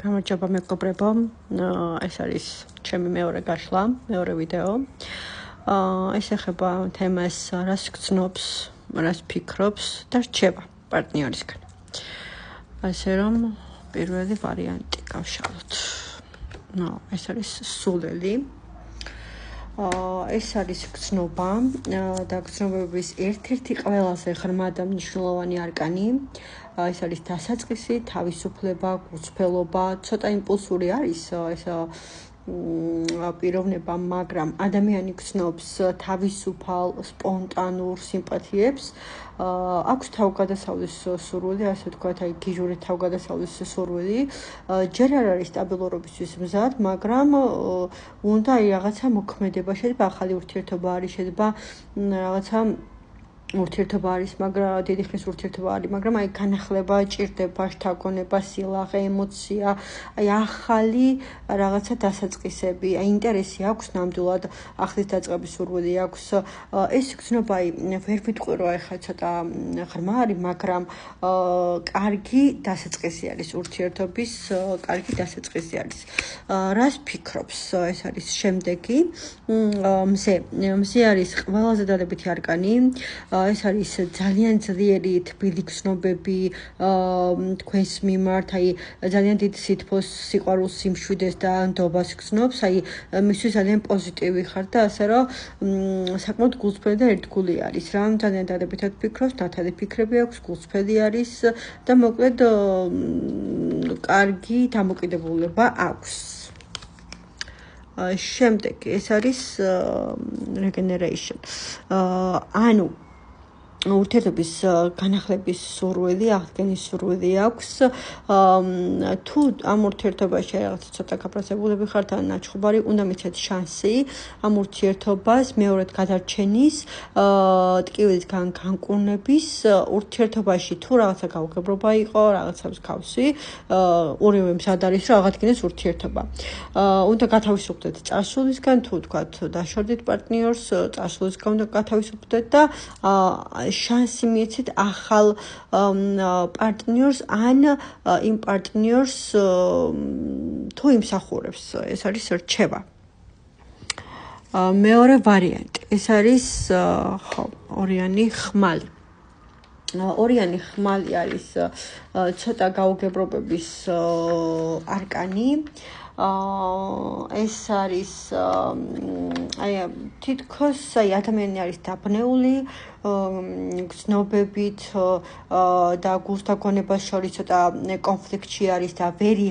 გამარჯობა მეგობრებო, ეს არის ჩემი მეორე გაშლა, მეორე ვიდეო. ეს ეხება თემას, რას გრძნობს, რას ფიქრობს და რჩება პარტნიორისგან. ასე რომ პირველი ვარიანტი გავშალოთ. ეს არის სულელი. ეს არის გრძნობა და გრძნობების ერთ-ერთი ყველაზე ღრმა და მნიშვნელოვანი არკანი. ეს არის დასაწყისი, თავისუფლება, გულწრფელობა, ცოტა იმპულსური არის ეს პიროვნება, მაგრამ ადამიანი გრძნობს თავისუფალ, სპონტანურ სიმპათიებს. აქვს თავგადასავლის სურვილი, ასე ვთქვათ, გიჟური თავგადასავლის სურვილი. ჯერ არ არის სტაბილურობისთვის მზად, მაგრამ უნდა რაღაცა მოქმედება, შეიძლება ახალი ურთიერთობა არის, შეიძლება რაღაცა ურთიერთობა არის, მაგრამ დიდი ხნის ურთიერთობა არის, მაგრამ განახლება ჭირდება, შთაგონება, სილაღე, ემოცია, ახალი რაღაცა დასაწყისები, ინტერესი აქვს ნამდვილად, ახლის დაწყების სურვილი აქვს. ეს გრძნობა ვერ ვიტყვი, რომ ეხლა ცოტა ღრმა არის, მაგრამ კარგი დასაწყისი არის ურთიერთობის, კარგი დასაწყისი არის. რას ფიქრობს? ეს არის შემდეგი. მზე არის ყველაზე დადებითი არკანი. ეს არის ძალიან ძლიერი თბილი გრძნობები თქვენს მიმართ, ძალიან დიდ სითბოს, სიყვარულს, სიმშვიდეს და ნდობას გრძნობს, მისთვის ძალიან პოზიტივი ხარ და ასე რომ საკმაოდ გულწრფელი და ერთგული არის რა, ძალიან დადებითად ფიქრობს, ნათელი ფიქრები აქვს, გულწრფელი არის და მოკლედ კარგი დამოკიდებულება აქვს. შემდეგი ეს არის regeneration. ანუ ურთიერთობის განახლების სურვილი, აღდგენის სურვილი აქვს. თუ ამ ურთიერთობაში რაღაც ცოტა გაფრასებულები ხართ ან ნაჩხუბარი, უნდა მიცეთ შანსი ამ ურთიერთობას მეორედ გადარჩენის, ტკივილისგან განკურნების, ურთიერთობაში თუ რაღაცა გაუგებრობა იყო, რაღაცა მსგავსი, ორივე მზად არის, რომ აღადგინეს ურთიერთობა. უნდა გათავისუფლდეთ წარსულისგან, თუ თქვათ დაშორდით პარტნიორს, წარსულისგან უნდა გათავისუფლდეთ და შანსი მიეცეთ ახალ პარტნიორს ან იმ პარტნიორს თუ იმსახურებს. ეს არის რჩება. მეორე ვარიანტი. ეს არის ორიანი ხმალი. ორიანი ხმალი არის ცოტა გაუგებრობების არკანი. ეს არის თითქოს ადამიანი არის დაბნეული გრძნობებით და გულს და გონებას შორის ცოტა კონფლიქტში არის და ვერ